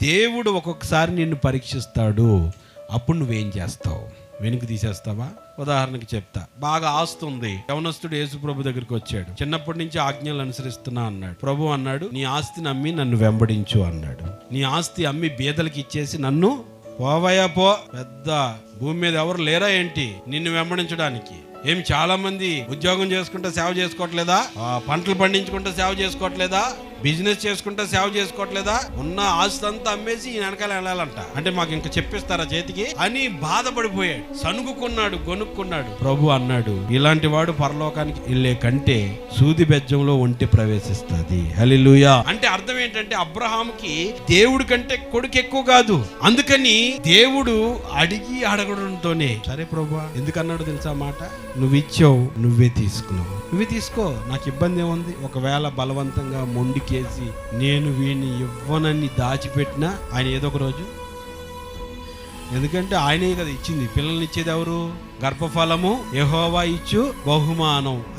దేవుడు ఒక్కొక్కసారి నిన్ను పరీక్షిస్తాడు. అప్పుడు నువ్వేం చేస్తావు? వెనుక తీసేస్తావా? ఉదాహరణకి చెప్తా. బాగా ఆస్తి ఉంది. యవనస్తుడు యేసు ప్రభు దగ్గరికి వచ్చాడు. చిన్నప్పటి నుంచి ఆజ్ఞలు అనుసరిస్తున్నా అన్నాడు. ప్రభు అన్నాడు, నీ ఆస్తిని అమ్మి నన్ను వెంబడించు అన్నాడు. నీ ఆస్తి అమ్మి బీదలకి ఇచ్చేసి నన్ను పోవయ్యా పో. పెద్ద భూమి మీద ఎవరు లేరా ఏంటి నిన్ను వెంబడించడానికి? ఏం చాలా మంది ఉద్యోగం చేసుకుంటే సేవ చేసుకోవట్లేదా? పంటలు పండించుకుంటే సేవ చేసుకోవట్లేదా? బిజినెస్ చేసుకుంటే సేవ చేసుకోవట్లేదా? ఉన్న ఆస్తి అంతా అమ్మేసి ఈ వెనకాల వెళ్ళాలంట. అంటే మాకు ఇంకా చెప్పిస్తారా చేతికి అని బాధపడిపోయాడు, సనుగుకున్నాడు, గొనుక్కున్నాడు. ప్రభు అన్నాడు, ఇలాంటి వాడు పరలోకానికి వెళ్ళే కంటే సూది బెజ్జంలో ఒంటి ప్రవేశిస్తుంది. హల్లెలూయా. అంటే అర్థం ఏంటంటే అబ్రహాముకి దేవుడి కంటే కొడుకు ఎక్కువ కాదు. అందుకని దేవుడు అడిగి అడగడంతోనే సరే ప్రభు ఎందుకన్నాడు తెలుసా మాట? నువ్వు ఇచ్చావు, నువ్వే తీసుకున్నావు, నువ్వే తీసుకో, నాకు ఇబ్బంది ఏముంది. ఒకవేళ బలవంతంగా మొండికేసి నేను వీడిని ఇవ్వనని దాచిపెట్టినా ఆయన ఏదో ఒక రోజు, ఎందుకంటే ఆయనే కదా ఇచ్చింది. పిల్లల్ని ఇచ్చేది ఎవరు? గర్భఫలము యెహోవా ఇచ్చు బహుమానం.